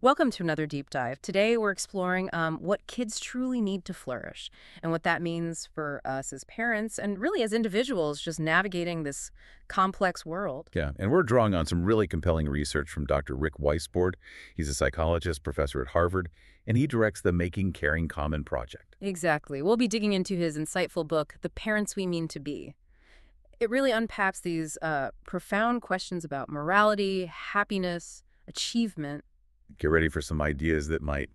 Welcome to another deep dive. Today we're exploring what kids truly need to flourish and what that means for us as parents and really as individuals just navigating this complex world. Yeah, and we're drawing on some really compelling research from Dr. Rick Weisbord. He's a psychologist, professor at Harvard, and he directs the Making Caring Common project. Exactly. We'll be digging into his insightful book, The Parents We Mean to Be. It really unpacks these profound questions about morality, happiness, achievement. Get ready for some ideas that might,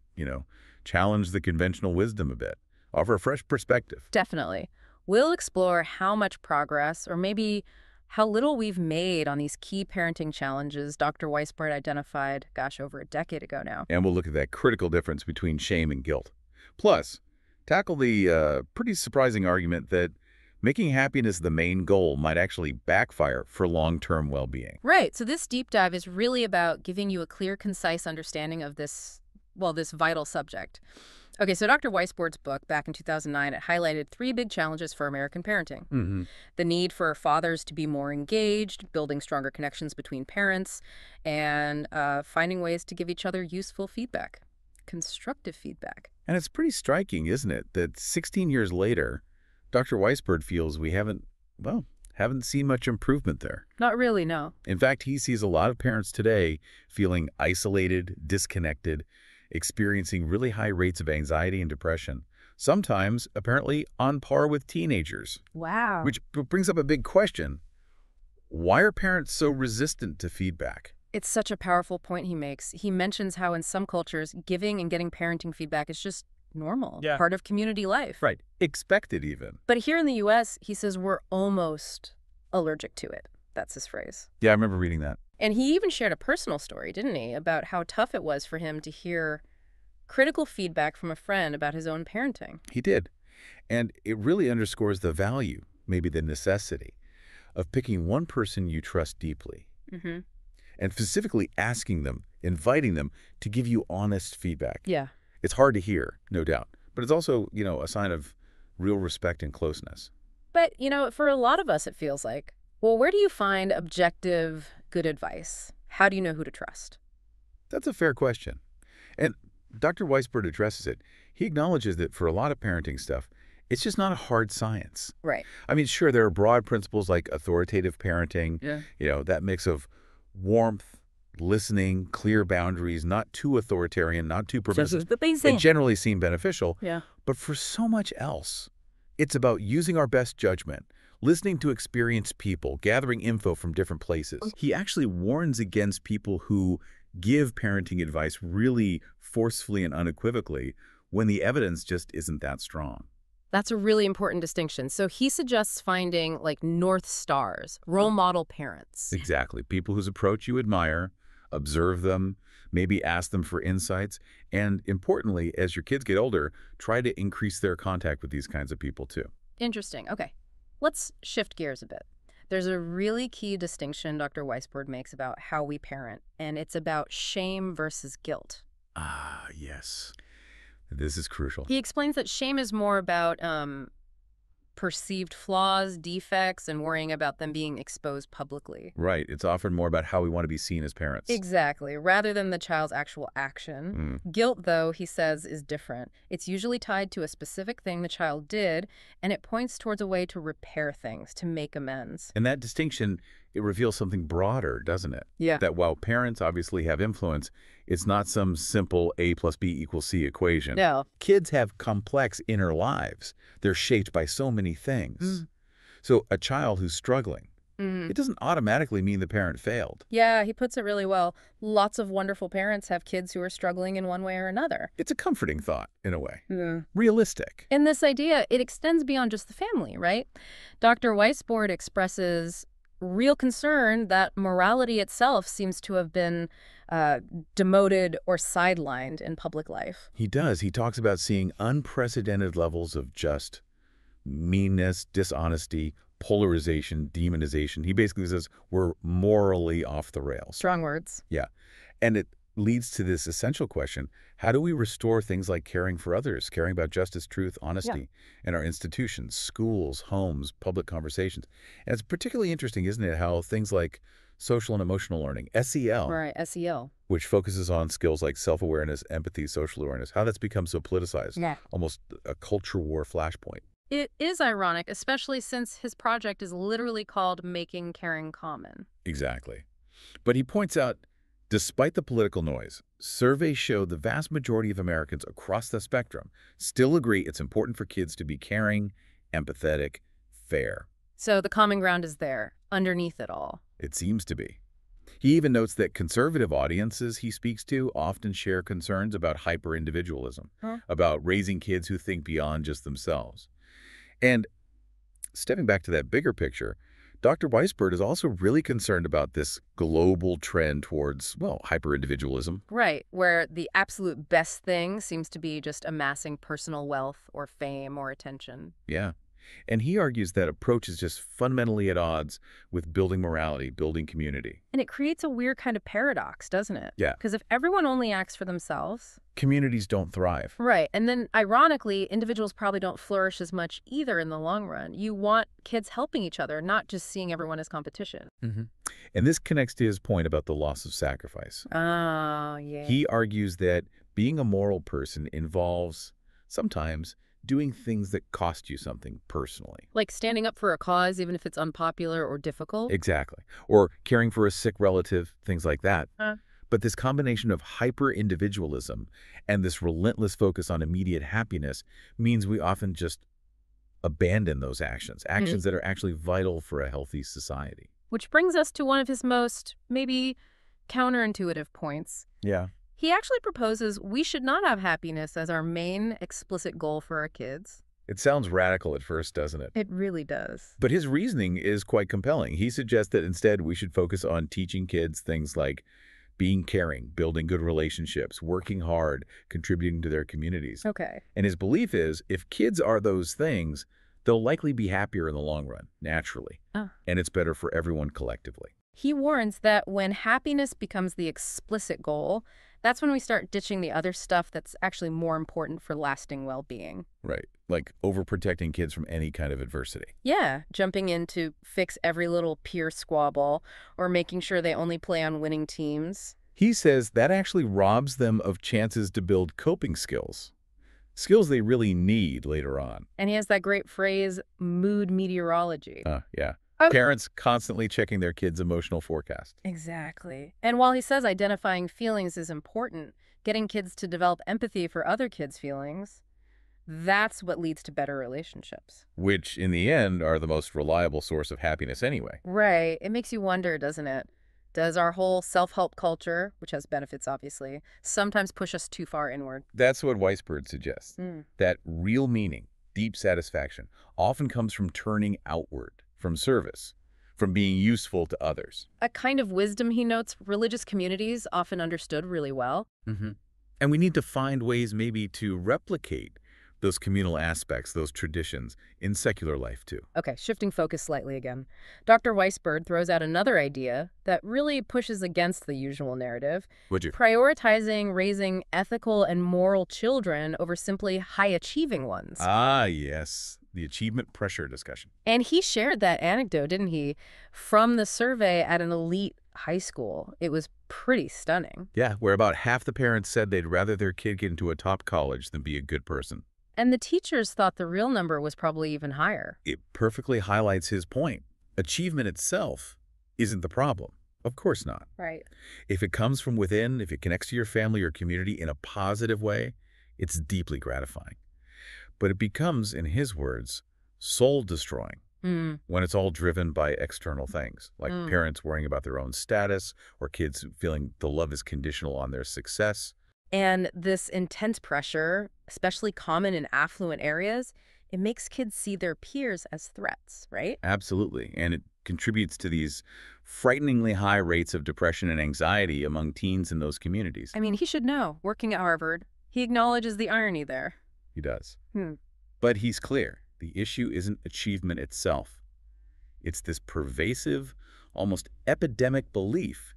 challenge the conventional wisdom a bit, offer a fresh perspective. Definitely. We'll explore how much progress or maybe how little we've made on these key parenting challenges Dr. Weisbord identified, gosh, over a decade ago now. And we'll look at that critical difference between shame and guilt. Plus, tackle the pretty surprising argument that making happiness the main goal might actually backfire for long-term well-being. Right. So this deep dive is really about giving you a clear, concise understanding of this, well, this vital subject. Okay, so Dr. Weisbord's book back in 2009, it highlighted three big challenges for American parenting. The need for fathers to be more engaged, building stronger connections between parents, and finding ways to give each other useful feedback, constructive feedback. And it's pretty striking, isn't it, that 16 years later, Dr. Weisbord feels we haven't seen much improvement there. Not really, no. In fact, he sees a lot of parents today feeling isolated, disconnected, experiencing really high rates of anxiety and depression, sometimes apparently on par with teenagers. Wow. Which brings up a big question. Why are parents so resistant to feedback? It's such a powerful point he makes. He mentions how in some cultures, giving and getting parenting feedback is just normal, Yeah. part of community life. Right. Expected even. But here in the U.S., he says we're almost allergic to it. That's his phrase. Yeah, I remember reading that. And he even shared a personal story, didn't he, about how tough it was for him to hear critical feedback from a friend about his own parenting. He did. And it really underscores the value, maybe the necessity, of picking one person you trust deeply Mm-hmm. and specifically asking them, inviting them to give you honest feedback. Yeah. It's hard to hear, no doubt, but it's also, a sign of real respect and closeness. But, for a lot of us, it feels like, well, where do you find objective, good advice? How do you know who to trust? That's a fair question. And Dr. Weisbord addresses it. He acknowledges that for a lot of parenting stuff, it's just not a hard science. Right. I mean, sure, there are broad principles like authoritative parenting, Yeah. that mix of warmth, listening, clear boundaries, not too authoritarian, not too permissive. But they They generally seem beneficial. Yeah. But for so much else, it's about using our best judgment, listening to experienced people, gathering info from different places. He actually warns against people who give parenting advice really forcefully and unequivocally when the evidence just isn't that strong. That's a really important distinction. So he suggests finding like North Stars, role model parents. Exactly. People whose approach you admire, observe them, maybe ask them for insights, and importantly, as your kids get older, try to increase their contact with these kinds of people too. Interesting. Okay. Let's shift gears a bit. There's a really key distinction Dr. Weisbord makes about how we parent, and it's about shame versus guilt. Ah, yes. This is crucial. He explains that shame is more about perceived flaws, defects, and worrying about them being exposed publicly. Right. It's often more about how we want to be seen as parents. Exactly, rather than the child's actual action. Guilt, though, he says, is different. It's usually tied to a specific thing the child did, and it points towards a way to repair things, to make amends. And that distinction, it reveals something broader, doesn't it? Yeah. That while parents obviously have influence, it's not some simple A plus B equals C equation. No. Kids have complex inner lives. They're shaped by so many things. So a child who's struggling, it doesn't automatically mean the parent failed. Yeah, he puts it really well. Lots of wonderful parents have kids who are struggling in one way or another. It's a comforting thought, in a way. Realistic. And this idea, it extends beyond just the family, right? Dr. Weisbord expresses real concern that morality itself seems to have been demoted or sidelined in public life. He does. He talks about seeing unprecedented levels of just meanness, dishonesty, polarization, demonization. He basically says we're morally off the rails. Strong words. Yeah. And it leads to this essential question. How do we restore things like caring for others, caring about justice, truth, honesty in our institutions, schools, homes, public conversations? And it's particularly interesting, isn't it, how things like social and emotional learning, SEL, Right, SEL. which focuses on skills like self-awareness, empathy, social awareness, how that's become so politicized, Yeah. almost a culture war flashpoint. It is ironic, especially since his project is literally called Making Caring Common. Exactly. But he points out, despite the political noise, surveys show the vast majority of Americans across the spectrum still agree it's important for kids to be caring, empathetic, fair. So the common ground is there, underneath it all. It seems to be. He even notes that conservative audiences he speaks to often share concerns about hyper-individualism, Huh? about raising kids who think beyond just themselves. And stepping back to that bigger picture, Dr. Weisbord is also really concerned about this global trend towards, well, hyper-individualism. Right, where the absolute best thing seems to be just amassing personal wealth or fame or attention. Yeah. And he argues that approach is just fundamentally at odds with building morality, building community. And it creates a weird kind of paradox, doesn't it? Yeah. Because if everyone only acts for themselves, Communities don't thrive. right, and then ironically, individuals probably don't flourish as much either in the long run. You want kids helping each other, not just seeing everyone as competition. And this connects to his point about the loss of sacrifice. Oh, yeah. He argues that being a moral person involves, sometimes, doing things that cost you something personally. Like standing up for a cause, even if it's unpopular or difficult. Exactly. Or caring for a sick relative, things like that. Huh. But this combination of hyper-individualism and this relentless focus on immediate happiness means we often just abandon those actions, actions that are actually vital for a healthy society. Which brings us to one of his most, maybe, counterintuitive points. Yeah. He actually proposes we should not have happiness as our main explicit goal for our kids. It sounds radical at first, doesn't it? It really does. But his reasoning is quite compelling. He suggests that instead we should focus on teaching kids things like being caring, building good relationships, working hard, contributing to their communities. Okay. And his belief is if kids are those things, they'll likely be happier in the long run, naturally. Ah. And it's better for everyone collectively. He warns that when happiness becomes the explicit goal, that's when we start ditching the other stuff that's actually more important for lasting well-being. Right. Like overprotecting kids from any kind of adversity. Yeah, jumping in to fix every little peer squabble or making sure they only play on winning teams. He says that actually robs them of chances to build coping skills. Skills they really need later on. And he has that great phrase, mood meteorology. Yeah. Oh. Parents constantly checking their kids' emotional forecast. Exactly. And while he says identifying feelings is important, getting kids to develop empathy for other kids' feelings, that's what leads to better relationships. Which, in the end, are the most reliable source of happiness anyway. Right. It makes you wonder, doesn't it? Does our whole self-help culture, which has benefits obviously, sometimes push us too far inward? That's what Weisbord suggests. Mm. That real meaning, deep satisfaction, often comes from turning outward, from service, from being useful to others. A kind of wisdom, he notes, religious communities often understood really well. And we need to find ways maybe to replicate those communal aspects, those traditions, in secular life too. Okay, shifting focus slightly again. Dr. Weisbord throws out another idea that really pushes against the usual narrative, Would you? prioritizing raising ethical and moral children over simply high-achieving ones. Ah, yes. The achievement pressure discussion. And he shared that anecdote, didn't he, from the survey at an elite high school. It was pretty stunning. Yeah, where about half the parents said they'd rather their kid get into a top college than be a good person. And the teachers thought the real number was probably even higher. It perfectly highlights his point. Achievement itself isn't the problem. Of course not. Right. If it comes from within, if it connects to your family or community in a positive way, it's deeply gratifying. But it becomes, in his words, soul-destroying when it's all driven by external things, like parents worrying about their own status or kids feeling the love is conditional on their success. And this intense pressure, especially common in affluent areas, it makes kids see their peers as threats, right? Absolutely. And it contributes to these frighteningly high rates of depression and anxiety among teens in those communities. I mean, he should know. Working at Harvard, he acknowledges the irony there. He does. Hmm. But he's clear. The issue isn't achievement itself. It's this pervasive, almost epidemic belief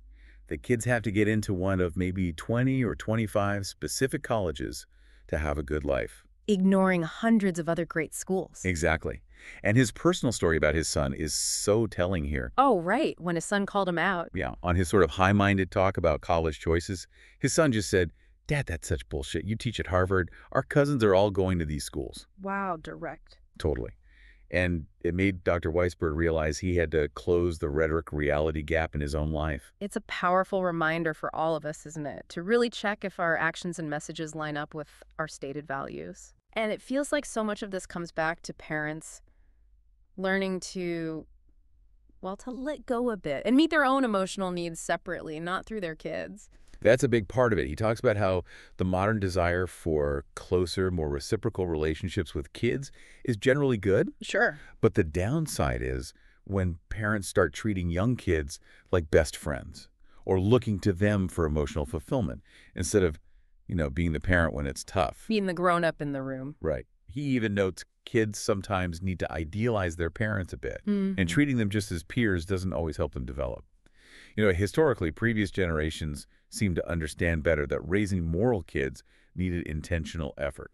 that kids have to get into one of maybe 20 or 25 specific colleges to have a good life. Ignoring hundreds of other great schools. Exactly. And his personal story about his son is so telling here. Oh, right, when his son called him out. Yeah, on his sort of high-minded talk about college choices, his son just said, "Dad, that's such bullshit. You teach at Harvard. Our cousins are all going to these schools." Wow, direct. Totally. And it made Dr. Weisberg realize he had to close the rhetoric-reality gap in his own life. It's a powerful reminder for all of us, isn't it? To really check if our actions and messages line up with our stated values. And it feels like so much of this comes back to parents learning to, well, to let go a bit and meet their own emotional needs separately, not through their kids. That's a big part of it. He talks about how the modern desire for closer, more reciprocal relationships with kids is generally good, Sure. but the downside is when parents start treating young kids like best friends or looking to them for emotional fulfillment instead of, being the parent when it's tough. Being the grown-up in the room. Right. He even notes kids sometimes need to idealize their parents a bit, and Mhm. treating them just as peers doesn't always help them develop. Historically, previous generations seem to understand better that raising moral kids needed intentional effort.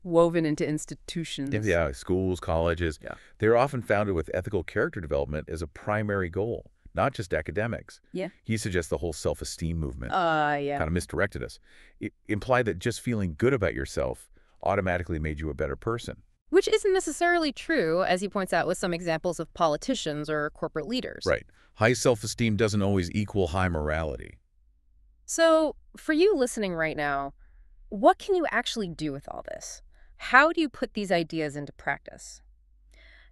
Woven into institutions. Yeah, schools, colleges, Yeah. they're often founded with ethical character development as a primary goal, not just academics. Yeah. He suggests the whole self-esteem movement Yeah. kind of misdirected us. It implied that just feeling good about yourself automatically made you a better person. Which isn't necessarily true, as he points out with some examples of politicians or corporate leaders. Right. High self-esteem doesn't always equal high morality. So, for you listening right now, what can you actually do with all this? How do you put these ideas into practice?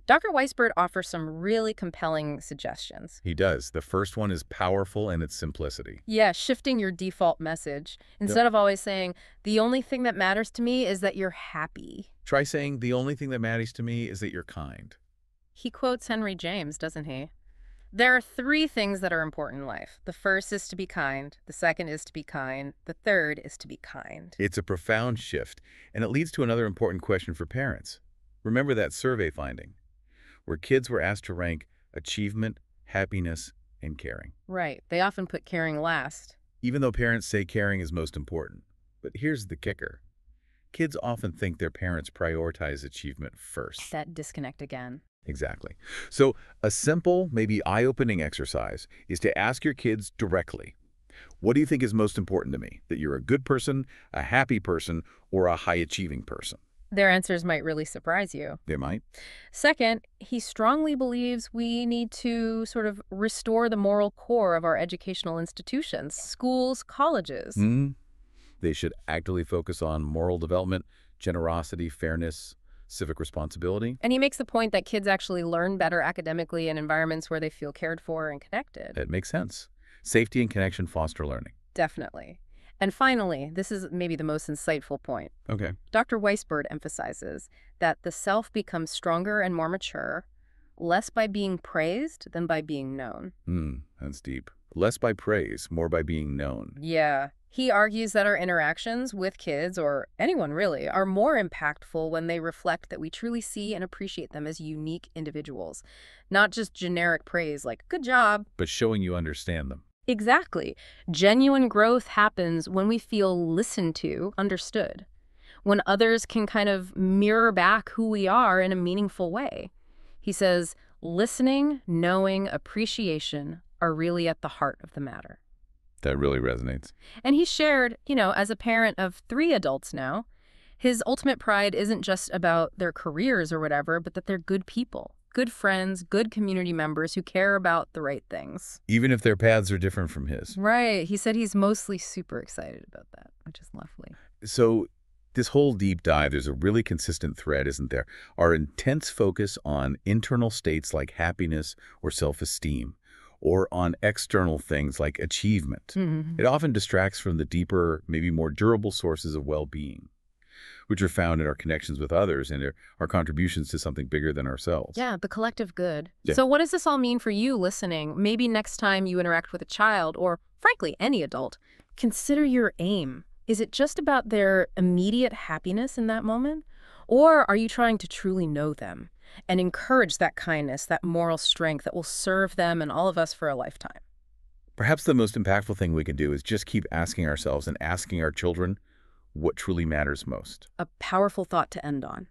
Dr. Weisberg offers some really compelling suggestions. He does. The first one is powerful in its simplicity. Yeah, shifting your default message. Instead of always saying, the only thing that matters to me is that you're happy. Try saying, "The only thing that matters to me is that you're kind." He quotes Henry James, doesn't he? There are three things that are important in life. The first is to be kind. The second is to be kind. The third is to be kind. It's a profound shift, and it leads to another important question for parents. Remember that survey finding, where kids were asked to rank achievement, happiness, and caring. Right. They often put caring last. Even though parents say caring is most important. But here's the kicker. Kids often think their parents prioritize achievement first. That disconnect again. Exactly. So a simple, maybe eye-opening exercise is to ask your kids directly, what do you think is most important to me? That you're a good person, a happy person, or a high-achieving person? Their answers might really surprise you. They might. Second, he strongly believes we need to sort of restore the moral core of our educational institutions, schools, colleges. They should actively focus on moral development, generosity, fairness, civic responsibility. And he makes the point that kids actually learn better academically in environments where they feel cared for and connected. It makes sense. Safety and connection foster learning. Definitely. And finally, this is maybe the most insightful point. Okay. Dr. Weisberg emphasizes that the self becomes stronger and more mature, less by being praised than by being known. That's deep. Less by praise, more by being known. Yeah. He argues that our interactions with kids, or anyone really, are more impactful when they reflect that we truly see and appreciate them as unique individuals, not just generic praise like, good job. But showing you understand them. Exactly. Genuine growth happens when we feel listened to, understood, when others can kind of mirror back who we are in a meaningful way. He says, listening, knowing, appreciation are really at the heart of the matter. That really resonates. And he shared, as a parent of 3 adults now, his ultimate pride isn't just about their careers or whatever, but that they're good people, good friends, good community members who care about the right things. Even if their paths are different from his. Right. He said he's mostly super excited about that, which is lovely. So this whole deep dive, there's a really consistent thread, isn't there? Our intense focus on internal states like happiness or self-esteem, or on external things like achievement. It often distracts from the deeper, maybe more durable sources of well-being, which are found in our connections with others and our contributions to something bigger than ourselves. Yeah, the collective good. Yeah. So what does this all mean for you listening? Maybe next time you interact with a child, or frankly, any adult, consider your aim. Is it just about their immediate happiness in that moment? Or are you trying to truly know them and encourage that kindness, that moral strength that will serve them and all of us for a lifetime? Perhaps the most impactful thing we can do is just keep asking ourselves and asking our children what truly matters most. A powerful thought to end on.